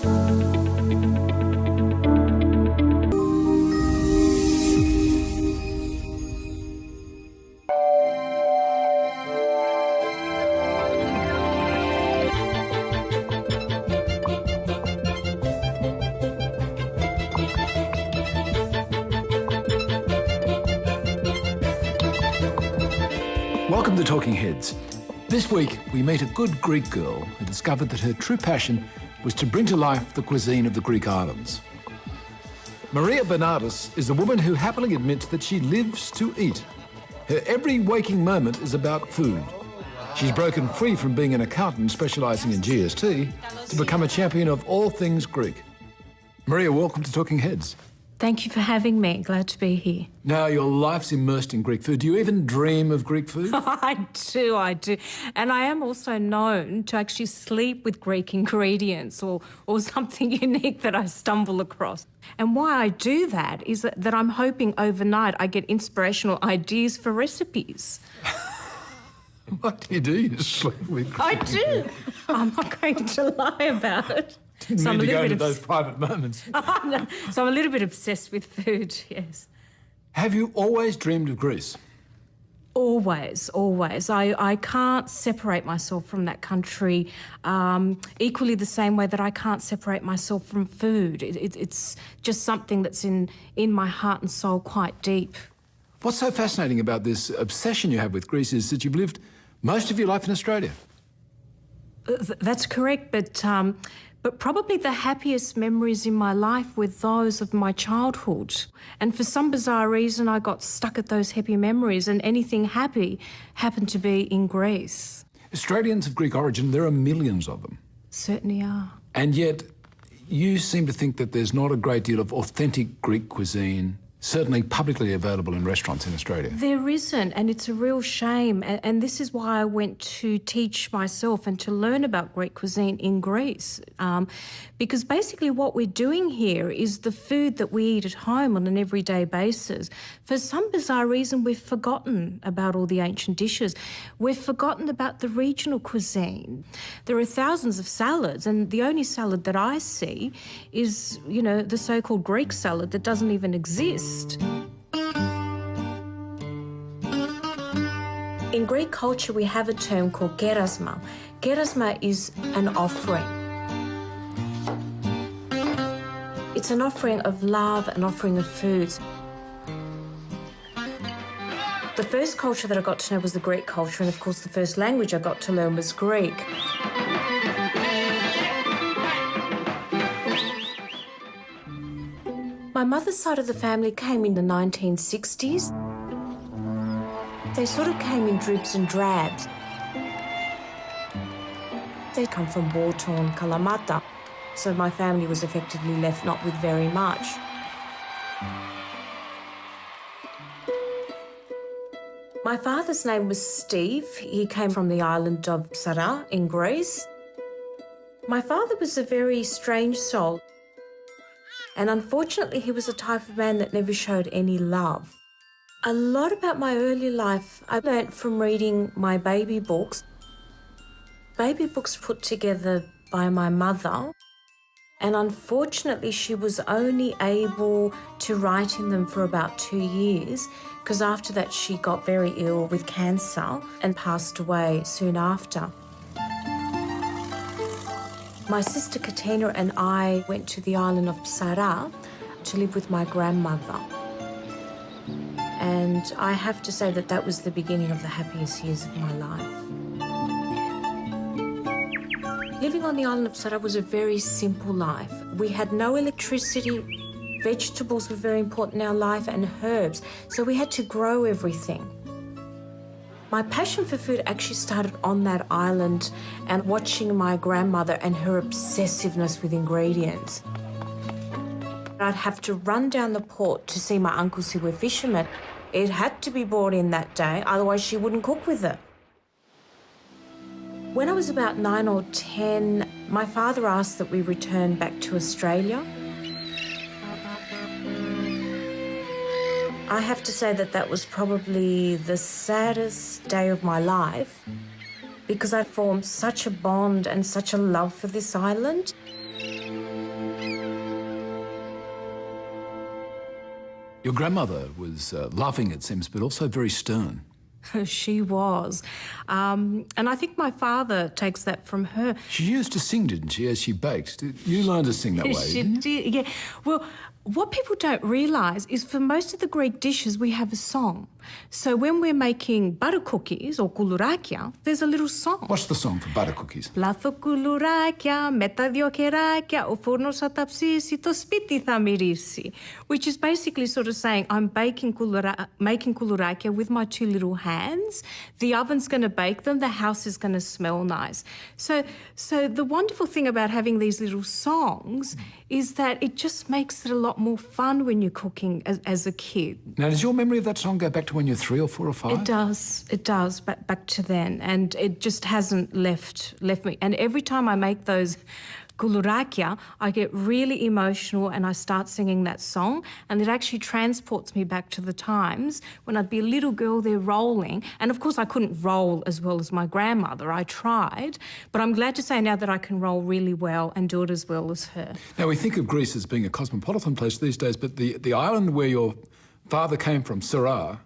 Welcome to Talking Heads. This week, we meet a good Greek girl who discovered that her true passion was to bring to life the cuisine of the Greek islands. Maria Benardis is a woman who happily admits that she lives to eat. Her every waking moment is about food. She's broken free from being an accountant specialising in GST to become a champion of all things Greek. Maria, welcome to Talking Heads. Thank you for having me. Glad to be here. Now, your life's immersed in Greek food. Do you even dream of Greek food? I do. And I am also known to actually sleep with Greek ingredients or something unique that I stumble across. And why I do that is that I'm hoping overnight I get inspirational ideas for recipes. What do? You sleep with Greek? I do. I'm not going to lie about it. Didn't mean to go into those private moments. No. So I'm a little bit obsessed with food, yes. Have you always dreamed of Greece? Always. I can't separate myself from that country equally the same way that I can't separate myself from food. It's just something that's in my heart and soul quite deep. What's so fascinating about this obsession you have with Greece is that you've lived most of your life in Australia. That's correct, but probably the happiest memories in my life were those of my childhood. And for some bizarre reason, I got stuck at those happy memories, and anything happy happened to be in Greece. Australians of Greek origin, there are millions of them. Certainly are. And yet, you seem to think that there's not a great deal of authentic Greek cuisine, certainly publicly available in restaurants in Australia. There isn't, and it's a real shame. And this is why I went to teach myself and to learn about Greek cuisine in Greece. Because basically what we're doing here is the food that we eat at home on an everyday basis. For some bizarre reason, we've forgotten about all the ancient dishes. We've forgotten about the regional cuisine. There are thousands of salads, and the only salad that I see is, the so-called Greek salad that doesn't even exist. In Greek culture, we have a term called kerasma. Kerasma is an offering. It's an offering of love, an offering of foods. The first culture that I got to know was the Greek culture, and of course the first language I got to learn was Greek. My mother's side of the family came in the 1960s. They sort of came in dribs and drabs. They come from war-torn Kalamata, so my family was effectively left not with very much. My father's name was Steve. He came from the island of Psara in Greece. My father was a very strange soul. And unfortunately, he was a type of man that never showed any love. A lot about my early life I learnt from reading my baby books. Baby books put together by my mother. And unfortunately, she was only able to write in them for about 2 years, because after that she got very ill with cancer and passed away soon after. My sister Katina and I went to the island of Psara to live with my grandmother. And I have to say that that was the beginning of the happiest years of my life. Living on the island of Psara was a very simple life. We had no electricity, vegetables were very important in our life, and herbs, so we had to grow everything. My passion for food actually started on that island and watching my grandmother and her obsessiveness with ingredients. I'd have to run down the port to see my uncles who were fishermen. It had to be brought in that day, otherwise she wouldn't cook with it. When I was about 9 or 10, my father asked that we return back to Australia. I have to say that that was probably the saddest day of my life because I formed such a bond and such a love for this island. Your grandmother was loving, it seems, but also very stern. She was. And I think my father takes that from her. She used to sing, didn't she, as she baked? You learned to sing that way, She didn't you? did, yeah. Well, what people don't realise is for most of the Greek dishes we have a song. So when we're making butter cookies or κουλουράκια, there's a little song. What's the song for butter cookies? Πλάθω κουλουράκια με τα δυο κεράκια, ο φούρνος θα τα ψήσει, το σπίτι θα μυρίσει. Which is basically sort of saying I'm making κουλουράκια with my two little hands. The oven's going to bake them, the house is going to smell nice. So the wonderful thing about having these little songs is that it just makes it a lot more fun when you're cooking as a kid. Now, does your memory of that song go back to when you're 3 or 4 or 5? It does, back to then. And it just hasn't left me. And every time I make those κουλουράκια, I get really emotional and I start singing that song, and it actually transports me back to the times when I'd be a little girl there rolling. And of course I couldn't roll as well as my grandmother. I tried, but I'm glad to say now that I can roll really well and do it as well as her. Now, we think of Greece as being a cosmopolitan place these days, but the island where your father came from, Sarah,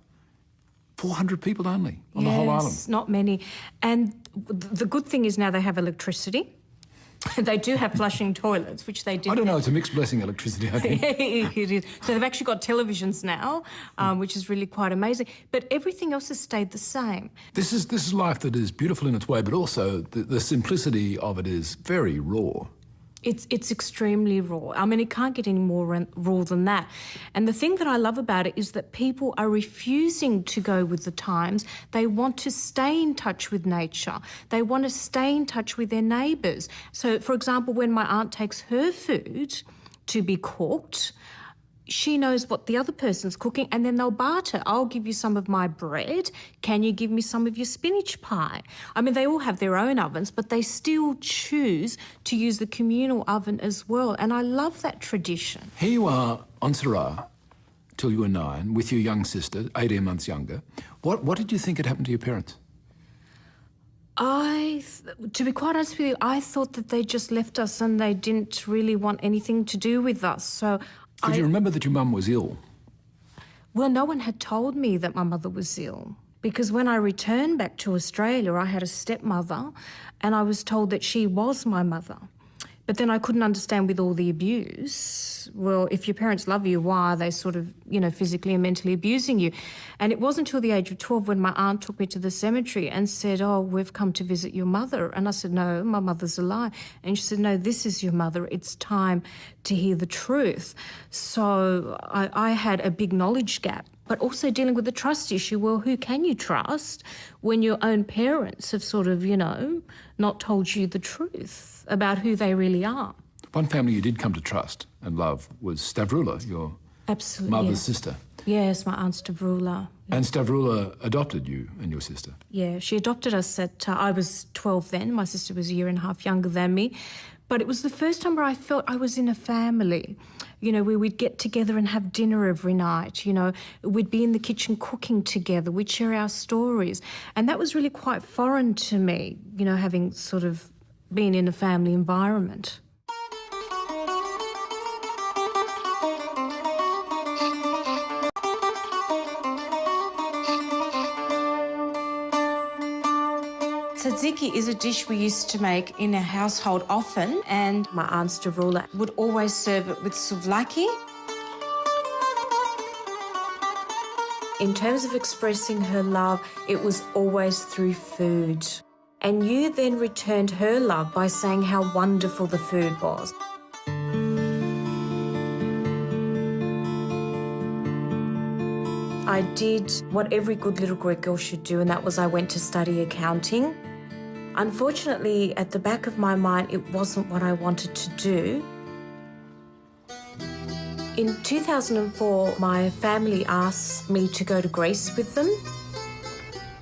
400 people only on the whole island. Yes, not many. And the good thing is now they have electricity. They do have flushing toilets, which they didn't. I don't know, it's a mixed blessing, electricity, I think. It is. So they've actually got televisions now, which is really quite amazing. But everything else has stayed the same. This is life that is beautiful in its way, but also the simplicity of it is very raw. It's extremely raw. I mean, it can't get any more raw than that. And the thing that I love about it is that people are refusing to go with the times. They want to stay in touch with nature. They want to stay in touch with their neighbours. So, for example, when my aunt takes her food to be cooked, she knows what the other person's cooking, and then they'll barter. I'll give you some of my bread. Can you give me some of your spinach pie? I mean, they all have their own ovens, but they still choose to use the communal oven as well. And I love that tradition. Here you are on Sarah till you were 9 with your young sister, 18 months younger. What did you think had happened to your parents? To be quite honest with you, I thought that they just left us and they didn't really want anything to do with us. So Could you remember that your mum was ill? Well, no one had told me that my mother was ill, because when I returned back to Australia, I had a stepmother and I was told that she was my mother. But then I couldn't understand with all the abuse. Well, if your parents love you, why are they sort of, physically and mentally abusing you? And it wasn't until the age of 12 when my aunt took me to the cemetery and said, oh, we've come to visit your mother. And I said, no, my mother's alive. And she said, no, this is your mother. It's time to hear the truth. So I had a big knowledge gap, but also dealing with the trust issue. Well, who can you trust when your own parents have sort of, not told you the truth about who they really are? One family you did come to trust and love was Stavroula, your mother's sister. Yes, my Aunt Stavroula. And Stavroula adopted you and your sister. Yeah, she adopted us I was 12 then. My sister was a year and a half younger than me. But it was the first time where I felt I was in a family, where we'd get together and have dinner every night, we'd be in the kitchen cooking together, we'd share our stories. And that was really quite foreign to me, having sort of been in a family environment. Tzatziki is a dish we used to make in our household often, and my Aunt Stavroula would always serve it with souvlaki. In terms of expressing her love, it was always through food. And you then returned her love by saying how wonderful the food was. I did what every good little Greek girl should do, and that was I went to study accounting. Unfortunately, at the back of my mind, it wasn't what I wanted to do. In 2004, my family asked me to go to Greece with them.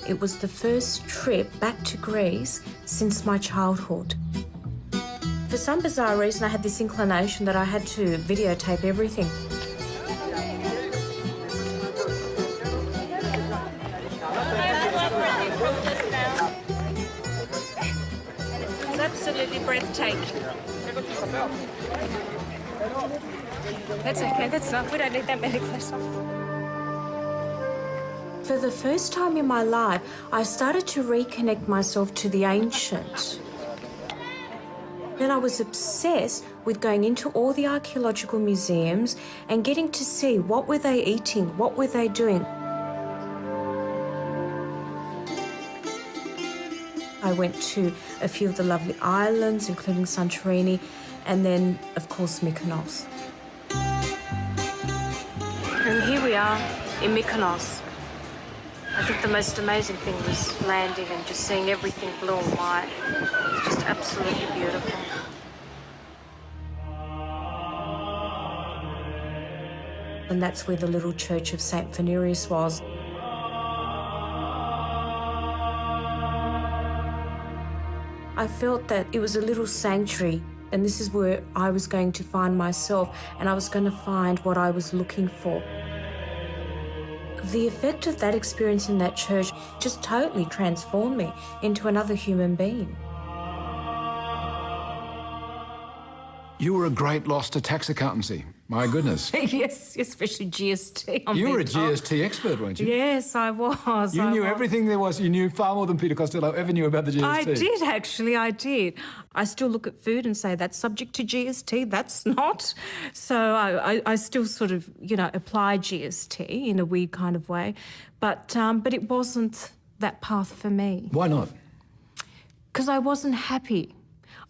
It was the first trip back to Greece since my childhood. For some bizarre reason, I had this inclination that I had to videotape everything. It's absolutely breathtaking. That's okay, that's enough. We don't need that many close up. For the first time in my life, I started to reconnect myself to the ancient. Then I was obsessed with going into all the archaeological museums and getting to see what were they eating, what were they doing. I went to a few of the lovely islands, including Santorini, and then, of course, Mykonos. And here we are in Mykonos. I think the most amazing thing was landing and just seeing everything blue and white. It's just absolutely beautiful. And that's where the little church of St. Benardis was. I felt that it was a little sanctuary, and this is where I was going to find myself, and I was going to find what I was looking for. The effect of that experience in that church just totally transformed me into another human being. You were a great loss to tax accountancy. My goodness. Yes, especially GST. You were a GST expert, weren't you? Yes, I was. You knew everything there was. You knew far more than Peter Costello ever knew about the GST. I did, actually, I did. I still look at food and say, that's subject to GST, that's not. So I still sort of, apply GST in a weird kind of way. But it wasn't that path for me. Why not? Because I wasn't happy.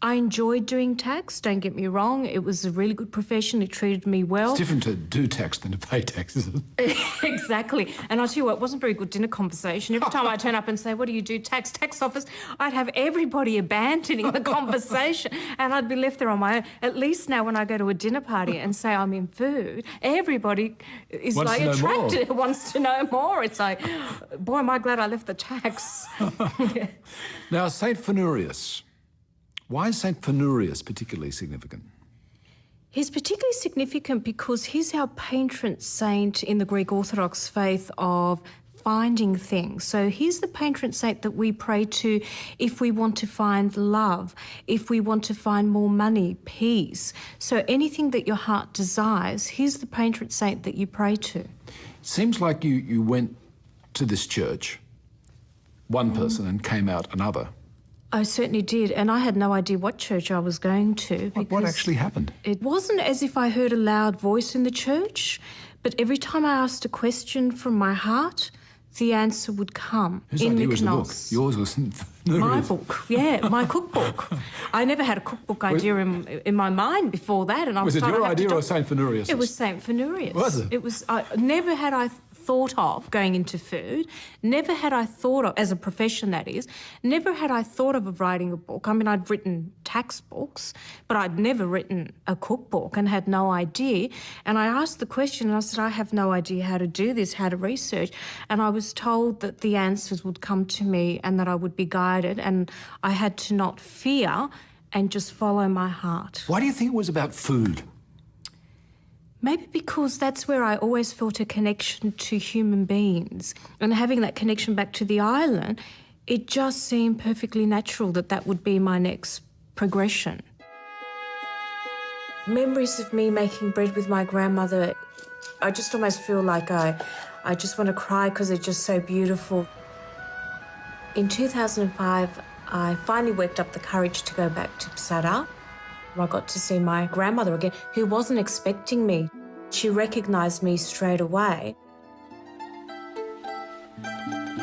I enjoyed doing tax, don't get me wrong. It was a really good profession. It treated me well. It's different to do tax than to pay tax, isn't it? Exactly. And I'll tell you what, it wasn't a very good dinner conversation. Every time I turn up and say, what do you do? Tax office, I'd have everybody abandoning the conversation and I'd be left there on my own. At least now when I go to a dinner party and say I'm in food, everybody is attracted, wants to know more. It's like, boy, am I glad I left the tax. Yeah. Now, St. Benardis. Why is St. Benardis particularly significant? He's particularly significant because he's our patron saint in the Greek Orthodox faith of finding things. So he's the patron saint that we pray to if we want to find love, if we want to find more money, peace. So anything that your heart desires, he's the patron saint that you pray to. It seems like you went to this church, one person, and came out another. I certainly did, and I had no idea what church I was going to. What actually happened? It wasn't as if I heard a loud voice in the church, but every time I asked a question from my heart, the answer would come. Whose idea was the book? Yours or my book, yeah, my cookbook. I never had a cookbook idea in my mind before that, and I was it your idea or St. Benardis? It was St. Benardis. Was it? It was. Never had I thought of going into food. Never had I thought of, as a profession that is, never had I thought of writing a book. I mean, I'd written tax books, but I'd never written a cookbook and had no idea. And I asked the question and I said, I have no idea how to do this, how to research. And I was told that the answers would come to me and that I would be guided and I had to not fear and just follow my heart. Why do you think it was about food? Maybe because that's where I always felt a connection to human beings. And having that connection back to the island, it just seemed perfectly natural that that would be my next progression. Memories of me making bread with my grandmother, I just almost feel like I just want to cry because they're just so beautiful. In 2005, I finally worked up the courage to go back to Psara. I got to see my grandmother again, who wasn't expecting me. She recognised me straight away.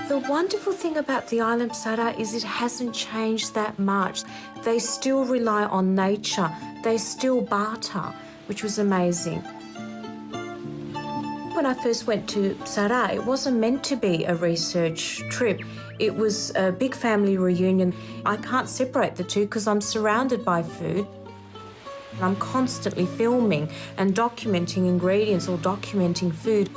The wonderful thing about the island Psara is it hasn't changed that much. They still rely on nature. They still barter, which was amazing. When I first went to Psara, it wasn't meant to be a research trip. It was a big family reunion. I can't separate the two because I'm surrounded by food. I'm constantly filming and documenting ingredients or documenting food.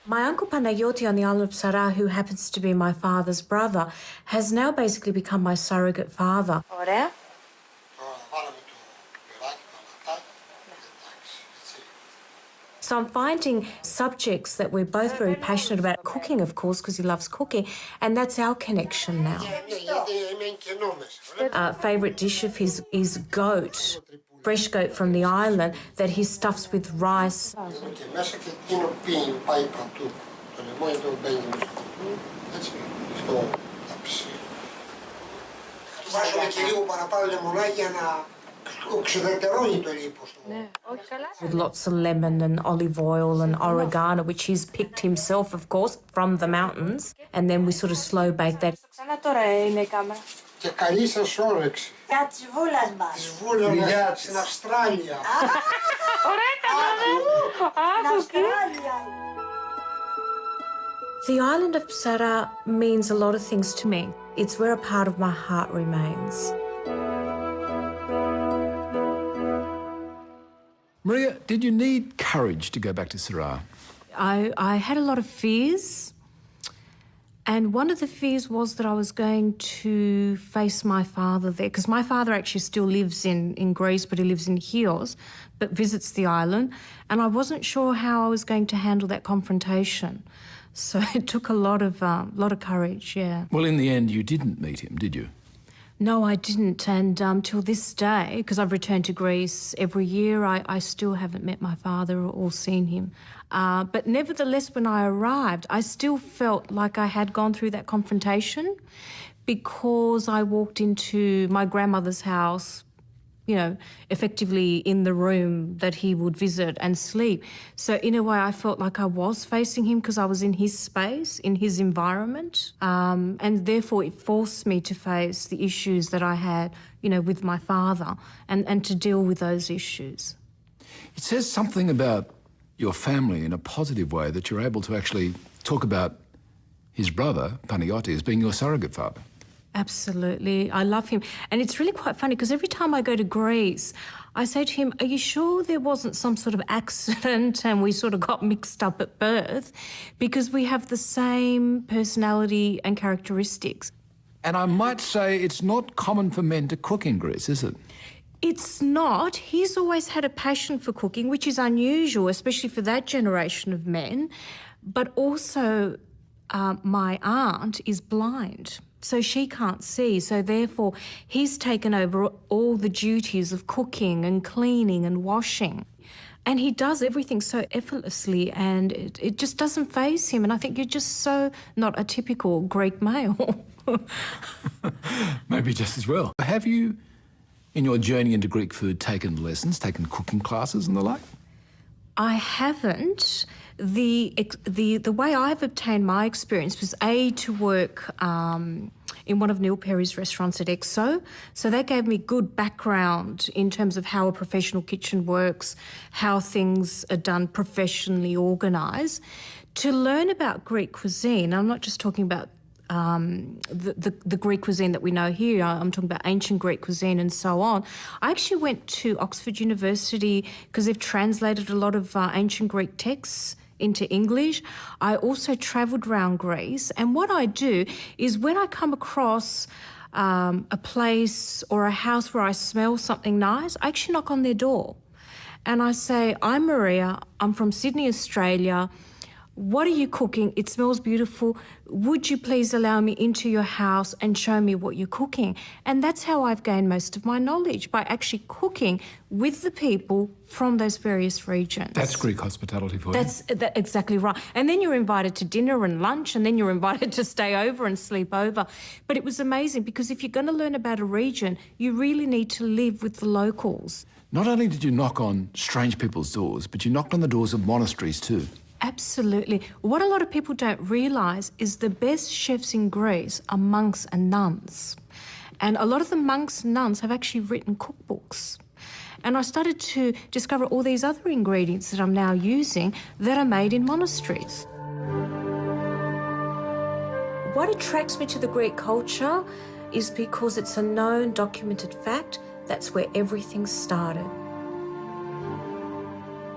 My uncle Panagiotis on the island of Psara, who happens to be my father's brother, has now basically become my surrogate father. So I'm finding subjects that we're both very passionate about. Cooking, of course, because he loves cooking, and that's our connection now. Favourite dish of his is goat, fresh goat from the island that he stuffs with rice. With lots of lemon and olive oil and oregano, which he's picked himself, of course, from the mountains. And then we sort of slow bake that. Και καλή σας όρεξη. Για τις βούλας μας. Τις βούλας στην Αυστράλια. Ωραία τα Αυστράλια. The island of Sara means a lot of things to me. It's where a part of my heart remains. Maria, did you need courage to go back to Sara? I had a lot of fears. And one of the fears was that I was going to face my father there, because my father actually still lives in Greece, but he lives in Chios, but visits the island. And I wasn't sure how I was going to handle that confrontation. So it took a lot of courage, yeah. Well, in the end, you didn't meet him, did you? No, I didn't. And till this day, because I've returned to Greece every year, I still haven't met my father or seen him. But nevertheless, when I arrived, I still felt like I had gone through that confrontation because I walked into my grandmother's house, you know, effectively in the room that he would visit and sleep. So in a way, I felt like I was facing him because I was in his space, in his environment. And therefore, it forced me to face the issues that I had, you know, with my father and to deal with those issues. It says something about your family in a positive way that you're able to actually talk about his brother, Panagiotis, as being your surrogate father. Absolutely. I love him. And it's really quite funny because every time I go to Greece, I say to him, are you sure there wasn't some sort of accident and we sort of got mixed up at birth? Because we have the same personality and characteristics. And I might say it's not common for men to cook in Greece, is it? It's not. He's always had a passion for cooking, which is unusual, especially for that generation of men. But also, my aunt is blind. So she can't see. So therefore, he's taken over all the duties of cooking and cleaning and washing. And he does everything so effortlessly and it just doesn't faze him. And I think you're just so not a typical Greek male. Maybe just as well. Have you, in your journey into Greek food, taken lessons, taken cooking classes and the like? I haven't. The way I've obtained my experience was to work in one of Neil Perry's restaurants at EXO. So that gave me good background in terms of how a professional kitchen works, how things are done professionally organised. To learn about Greek cuisine, I'm not just talking about the Greek cuisine that we know here. I'm talking about ancient Greek cuisine and so on. I actually went to Oxford University because they've translated a lot of ancient Greek texts into English. I also travelled around Greece, and what I do is when I come across a place or a house where I smell something nice, I actually knock on their door and I say, I'm Maria, I'm from Sydney, Australia. What are you cooking? It smells beautiful. Would you please allow me into your house and show me what you're cooking? And that's how I've gained most of my knowledge, by actually cooking with the people from those various regions. That's Greek hospitality for you. That's exactly right. And then you're invited to dinner and lunch, and then you're invited to stay over and sleep over. But it was amazing because if you're going to learn about a region, you really need to live with the locals. Not only did you knock on strange people's doors, but you knocked on the doors of monasteries too. Absolutely. What a lot of people don't realise is the best chefs in Greece are monks and nuns. And a lot of the monks and nuns have actually written cookbooks. And I started to discover all these other ingredients that I'm now using that are made in monasteries. What attracts me to the Greek culture is because it's a known, documented fact. That's where everything started.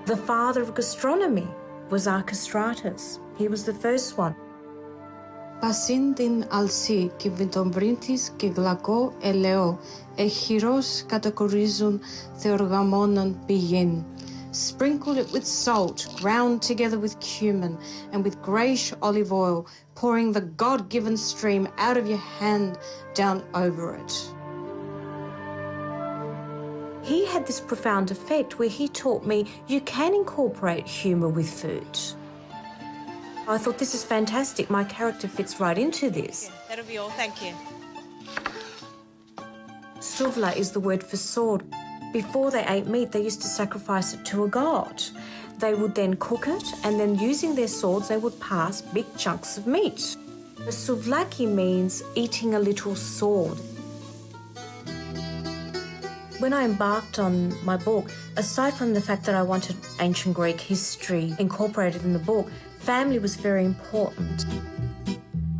The father of gastronomy was Archestratus. He was the first one. Πασίν την αλσί και βιτομπρίτης και γλακό ελαιό, εχειρός κατακορίζουν θεοργαμόνων πηγήν. sprinkled it with salt, ground together with cumin, and with greyish olive oil, pouring the God-given stream out of your hand down over it. He had this profound effect where he taught me you can incorporate humour with food. I thought, this is fantastic. My character fits right into this. Yeah, that'll be all. Thank you. Suvla is the word for sword. Before they ate meat, they used to sacrifice it to a god. They would then cook it, and then using their swords, they would pass big chunks of meat. The souvlaki means eating a little sword. When I embarked on my book, aside from the fact that I wanted ancient Greek history incorporated in the book, family was very important.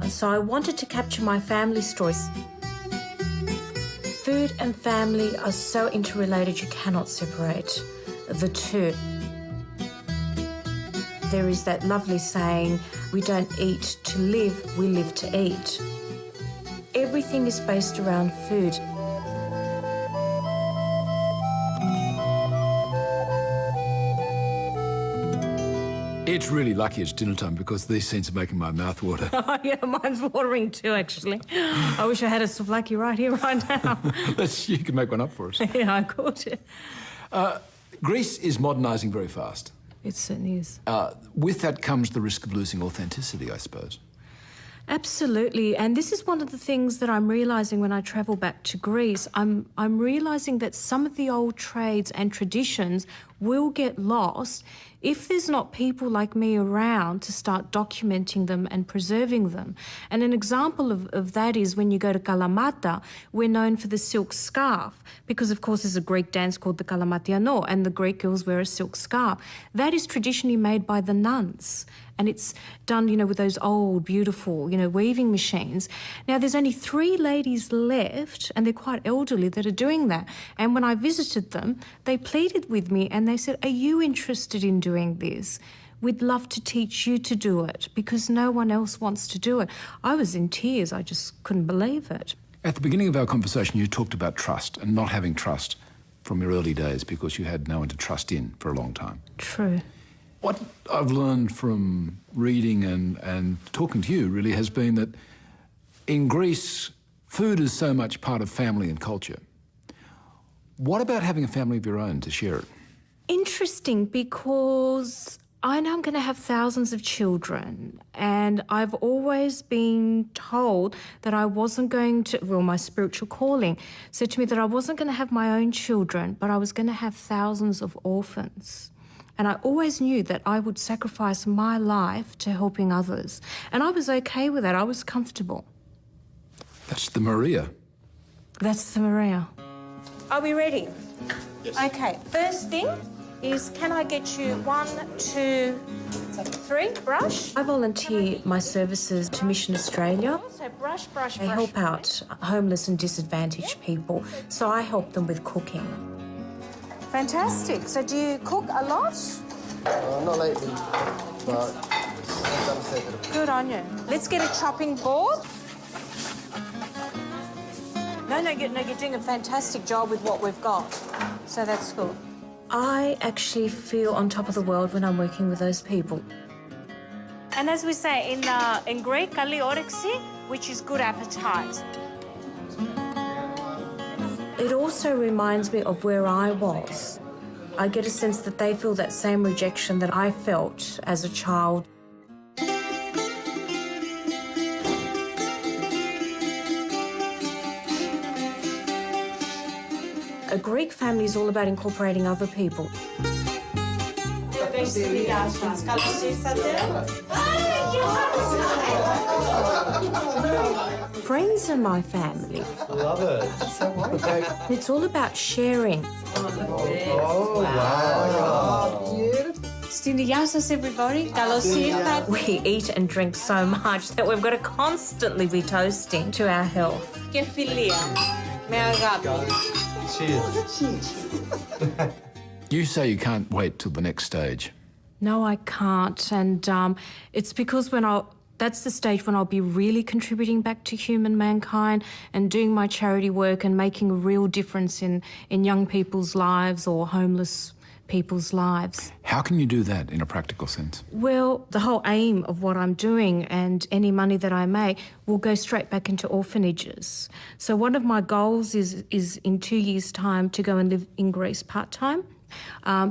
So I wanted to capture my family stories. Food and family are so interrelated, you cannot separate the two. There is that lovely saying, we don't eat to live, we live to eat. Everything is based around food. It's really lucky it's dinner time because these scenes are making my mouth water. Oh, yeah, mine's watering too, actually. I wish I had a souvlaki right here, right now. You can make one up for us. Yeah, I could. Greece is modernising very fast. It certainly is. With that comes the risk of losing authenticity, I suppose. Absolutely, and this is one of the things that I'm realising when I travel back to Greece. I'm realising that some of the old trades and traditions will get lost if there's not people like me around to start documenting them and preserving them. And an example of that is when you go to Kalamata, we're known for the silk scarf because, of course, there's a Greek dance called the Kalamatiano and the Greek girls wear a silk scarf. That is traditionally made by the nuns. And it's done, with those old, beautiful, weaving machines. Now, there's only 3 ladies left, and they're quite elderly, that are doing that. And when I visited them, they pleaded with me and they said, are you interested in doing this? We'd love to teach you to do it because no one else wants to do it. I was in tears. I just couldn't believe it. At the beginning of our conversation, you talked about trust and not having trust from your early days because you had no one to trust in for a long time. True. What I've learned from reading and talking to you really has been that in Greece, food is so much part of family and culture. What about having a family of your own to share it? Interesting, because I know I'm going to have thousands of children, and I've always been told that I wasn't going to, my spiritual calling said to me that I wasn't going to have my own children, but I was going to have thousands of orphans. And I always knew that I would sacrifice my life to helping others. And I was okay with that. I was comfortable. That's the Maria. That's the Maria. Are we ready? Yes. Okay, first thing is, can I get you 1, 2, 3, brush? I volunteer my services to Mission Australia. So brush. They help out homeless and disadvantaged people, so I help them with cooking. Fantastic. So do you cook a lot? Not lately, but good on you. Let's get a chopping board. No, you're doing a fantastic job with what we've got. So that's good. I actually feel on top of the world when I'm working with those people. And as we say in Greek, kali όρεξη, which is good appetite. It also reminds me of where I was. I get a sense that they feel that same rejection that I felt as a child. A Greek family is all about incorporating other people. Friends are my family. love it. It's all about sharing. Oh, wow. Στην υγεία σας, everybody. Καλώς ήρθατε. We eat and drink so much that we've got to constantly be toasting to our health. Και φιλία. Με αγάπη. Cheers. You say you can't wait till the next stage. No, I can't. And it's because that's the stage when I'll be really contributing back to human mankind and doing my charity work and making a real difference in young people's lives or homeless people's lives. How can you do that in a practical sense? Well, the whole aim of what I'm doing and any money that I make will go straight back into orphanages. So one of my goals is in 2 years' time to go and live in Greece part-time.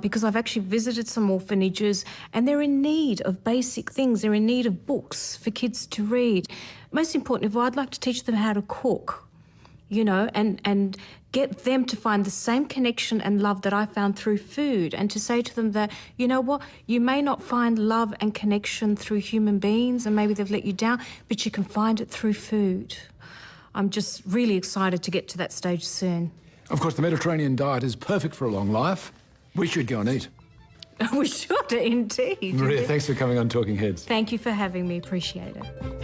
Because I've actually visited some orphanages and they're in need of basic things. They're in need of books for kids to read. Most importantly, I'd like to teach them how to cook, you know, and get them to find the same connection and love that I found through food, and to say to them that, you know what, you may not find love and connection through human beings and maybe they've let you down, but you can find it through food. I'm just really excited to get to that stage soon. Of course, the Mediterranean diet is perfect for a long life. We should go and eat. We should, indeed. Maria, thanks for coming on Talking Heads. Thank you for having me. Appreciate it.